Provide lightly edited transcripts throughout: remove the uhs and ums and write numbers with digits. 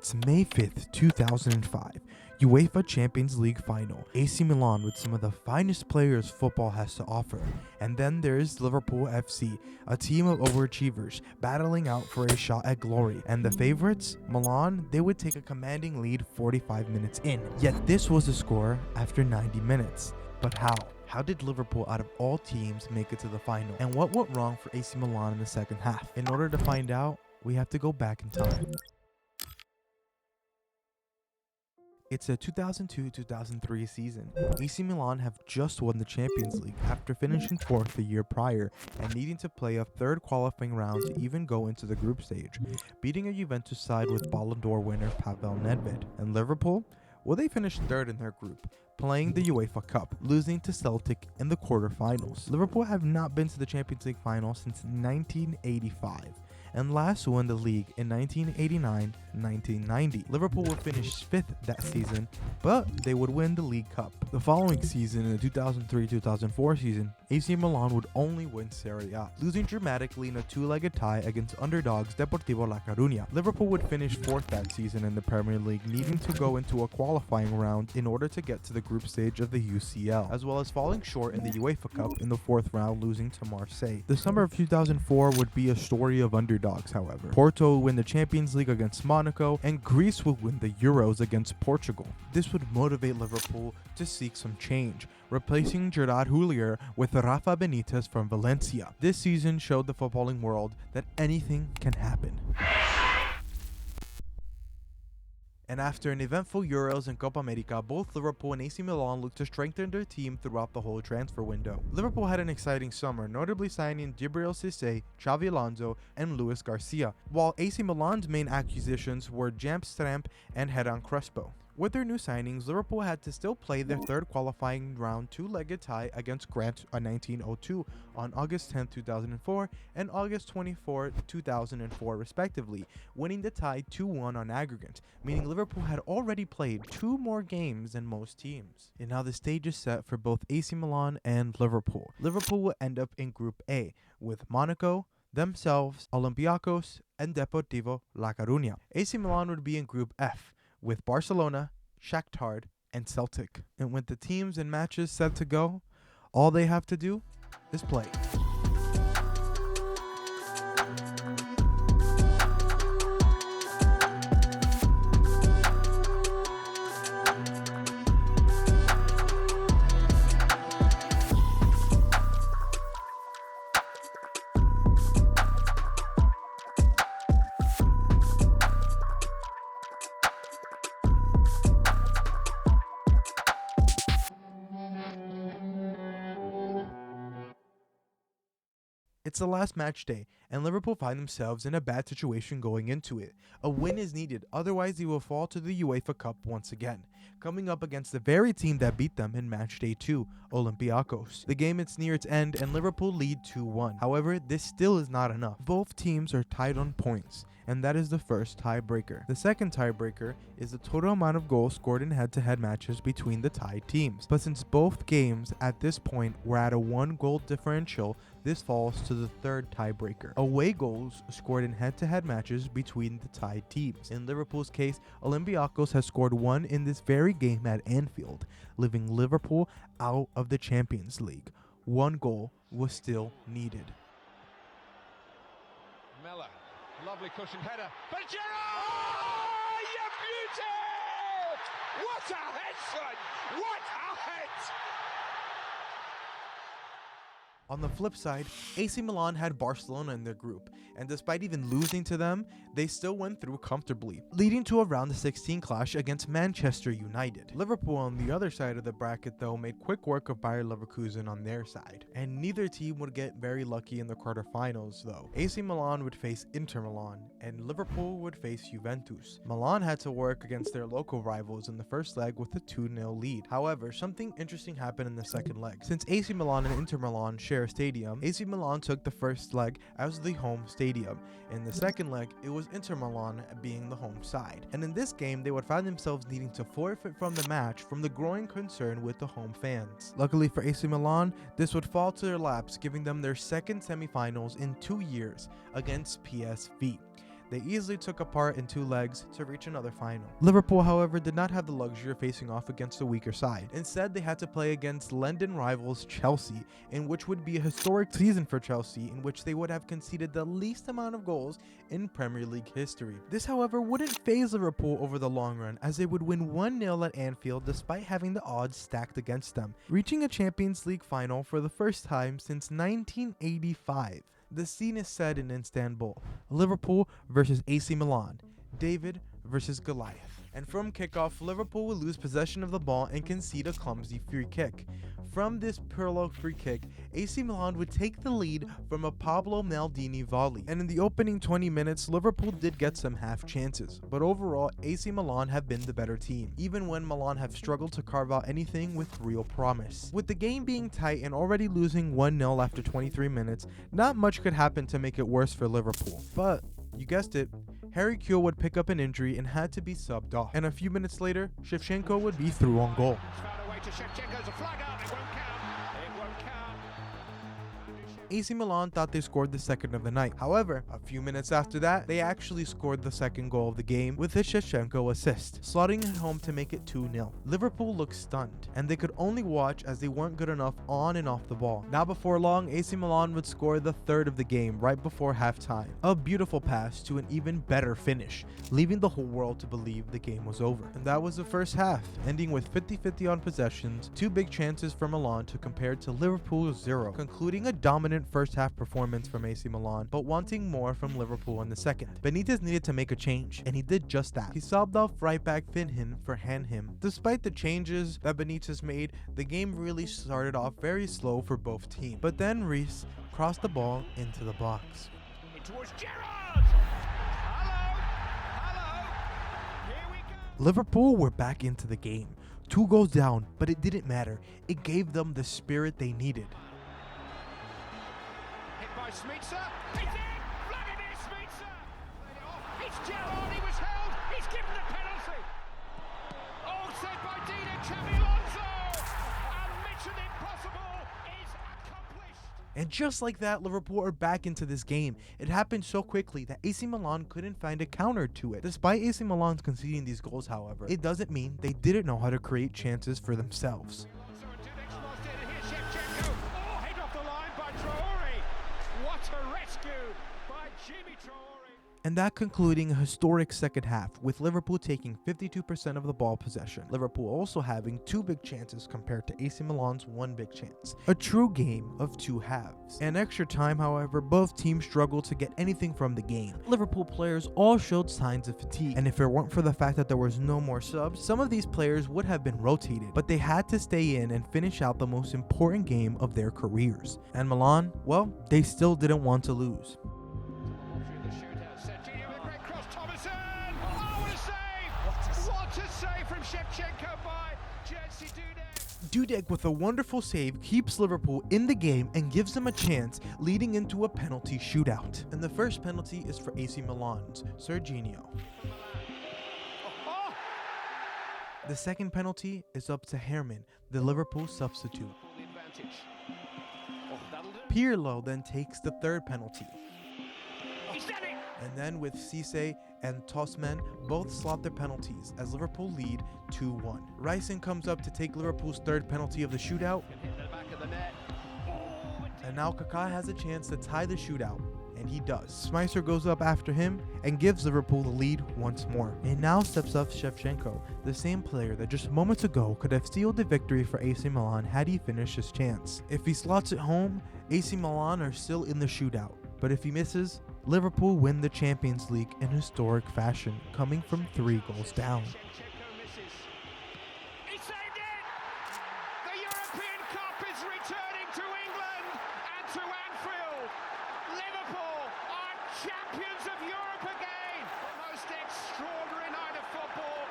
It's May 5th, 2005. UEFA Champions League final. AC Milan with some of the finest players football has to offer. And then there's Liverpool FC, a team of overachievers battling out for a shot at glory. And the favorites, Milan, they would take a commanding lead 45 minutes in. Yet this was the score after 90 minutes. But how? How did Liverpool, out of all teams, make it to the final? And what went wrong for AC Milan in the second half? In order to find out, we have to go back in time. It's a 2002-2003 season. AC Milan have just won the Champions League after finishing 4th the year prior and needing to play a third qualifying round to even go into the group stage, beating a Juventus side with Ballon d'Or winner Pavel Nedved. And Liverpool? Well, they finished 3rd in their group, playing the UEFA Cup, losing to Celtic in the quarterfinals. Liverpool have not been to the Champions League final since 1985. And last won the league in 1989-1990. Liverpool would finish 5th that season, but they would win the League Cup. The following season, in the 2003-2004 season, AC Milan would only win Serie A, losing dramatically in a two-legged tie against underdogs Deportivo La Coruña. Liverpool would finish 4th that season in the Premier League, needing to go into a qualifying round in order to get to the group stage of the UCL, as well as falling short in the UEFA Cup in the 4th round, losing to Marseille. The summer of 2004 would be a story of underdogs. However, Porto would win the Champions League against Monaco, and Greece would win the Euros against Portugal. This would motivate Liverpool to seek some change, replacing Gerard Houllier with Rafa Benitez from Valencia. This season showed the footballing world that anything can happen. And after an eventful Euros and Copa America, both Liverpool and AC Milan looked to strengthen their team throughout the whole transfer window. Liverpool had an exciting summer, notably signing Djibril Cissé, Xavi Alonso, and Luis Garcia, while AC Milan's main acquisitions were Jamp Stramp and Hernan Crespo. With their new signings, Liverpool had to still play their third qualifying round two-legged tie against Grant 1902 on August 10, 2004 and August 24, 2004 respectively, winning the tie 2-1 on aggregate, meaning Liverpool had already played 2 more games than most teams. And now the stage is set for both AC Milan and Liverpool. Liverpool will end up in Group A with Monaco, themselves, Olympiacos, and Deportivo La Coruña. AC Milan would be in Group F with Barcelona, Shakhtar, and Celtic. And with the teams and matches set to go, all they have to do is play. It's the last match day, and Liverpool find themselves in a bad situation going into it. A win is needed, otherwise they will fall to the UEFA Cup once again, coming up against the very team that beat them in match day 2, Olympiacos. The game is near its end, and Liverpool lead 2-1. However, this still is not enough. Both teams are tied on points, and that is the first tiebreaker. The second tiebreaker is the total amount of goals scored in head-to-head matches between the tied teams. But since both games at this point were at a 1-goal differential, this falls to the third tiebreaker. Away goals scored in head-to-head matches between the tied teams. In Liverpool's case, Olympiacos has scored 1 in this very game at Anfield, leaving Liverpool out of the Champions League. 1 goal was still needed. Mella, lovely cushion header, but Gerrard! Oh, you beauty! What a head, son! What a head! On the flip side, AC Milan had Barcelona in their group, and despite even losing to them, they still went through comfortably, leading to a round of 16 clash against Manchester United. Liverpool on the other side of the bracket though made quick work of Bayer Leverkusen on their side, and neither team would get very lucky in the quarterfinals though. AC Milan would face Inter Milan, and Liverpool would face Juventus. Milan had to work against their local rivals in the first leg with a 2-0 lead. However, something interesting happened in the second leg. Since AC Milan and Inter Milan share a stadium, AC Milan took the first leg as the home stadium. In the second leg, it was Inter Milan being the home side. And in this game, they would find themselves needing to forfeit from the match from the growing concern with the home fans. Luckily for AC Milan, this would fall to their laps, giving them their second semifinals in 2 years against PSV. They easily took apart in 2 legs to reach another final. Liverpool, however, did not have the luxury of facing off against a weaker side. Instead, they had to play against London rivals Chelsea, in which would be a historic season for Chelsea, in which they would have conceded the least amount of goals in Premier League history. This, however, wouldn't faze Liverpool over the long run, as they would win 1-0 at Anfield despite having the odds stacked against them, reaching a Champions League final for the first time since 1985. The scene is set in Istanbul, Liverpool versus AC Milan, David versus Goliath. And from kickoff, Liverpool would lose possession of the ball and concede a clumsy free kick. From this Pirlo free kick, AC Milan would take the lead from a Pablo Maldini volley. And in the opening 20 minutes, Liverpool did get some half chances, but overall, AC Milan have been the better team, even when Milan have struggled to carve out anything with real promise. With the game being tight and already losing 1-0 after 23 minutes, not much could happen to make it worse for Liverpool. But you guessed it, Harry Kewell would pick up an injury and had to be subbed off. And a few minutes later, Shevchenko would be through on goal. AC Milan thought they scored the second of the night. However, a few minutes after that, they actually scored the second goal of the game with a Shevchenko assist, slotting it home to make it 2-0. Liverpool looked stunned, and they could only watch as they weren't good enough on and off the ball. Now before long, AC Milan would score the third of the game right before halftime. A beautiful pass to an even better finish, leaving the whole world to believe the game was over. And that was the first half, ending with 50-50 on possessions, 2 big chances for Milan to compare to Liverpool's 0, concluding a dominant first half performance from AC Milan, but wanting more from Liverpool in the second. Benitez needed to make a change, and he did just that. He subbed off right back Finhin for Hanhim. Despite the changes that Benitez made, the game really started off very slow for both teams. But then Reece crossed the ball into the box. Towards Gerrard! Hello! Here we go! Liverpool were back into the game. 2 goals down, but it didn't matter. It gave them the spirit they needed. Smitsa, he's in! Vladimir Smitsa! It's Gerrard, he was held, he's given the penalty! All set by Dina Xabi Alonso! And Mission Impossible is accomplished! And just like that, Liverpool are back into this game. It happened so quickly that AC Milan couldn't find a counter to it. Despite AC Milan conceding these goals, however, it doesn't mean they didn't know how to create chances for themselves. And that concluding a historic second half, with Liverpool taking 52% of the ball possession. Liverpool also having 2 big chances compared to AC Milan's 1 big chance. A true game of 2 halves. In extra time, however, both teams struggled to get anything from the game. Liverpool players all showed signs of fatigue, and if it weren't for the fact that there was no more subs, some of these players would have been rotated, but they had to stay in and finish out the most important game of their careers. And Milan, well, they still didn't want to lose. Dudek with a wonderful save keeps Liverpool in the game and gives them a chance, leading into a penalty shootout. And the first penalty is for AC Milan's Serginho. The second penalty is up to Herman, the Liverpool substitute. Pirlo then takes the third penalty. And then with Cisse and Tosman both slot their penalties as Liverpool lead 2-1. Ryson comes up to take Liverpool's third penalty of the shootout. And now Kaká has a chance to tie the shootout, and he does. Smicer goes up after him and gives Liverpool the lead once more. And now steps up Shevchenko, the same player that just moments ago could have sealed the victory for AC Milan had he finished his chance. If he slots it home, AC Milan are still in the shootout. But if he misses, Liverpool win the Champions League in historic fashion, coming from 3 goals down. He saved it! The European Cup is returning to England and to Anfield. Liverpool are champions of Europe again. The most extraordinary night of football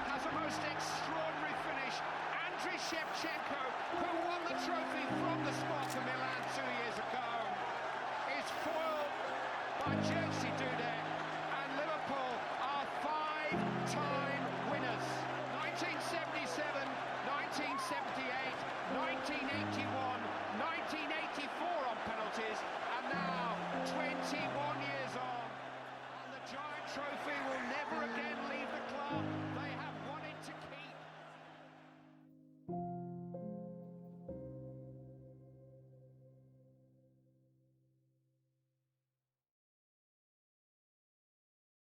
has a most extraordinary finish. Andriy Shevchenko, who won the trophy from the spot to Milan 2 years ago, is foiled by Jerzy Dudek, and Liverpool are 5-time winners. 1977, 1978, 1981, 1984 on penalties, and now 21 years on. trophy will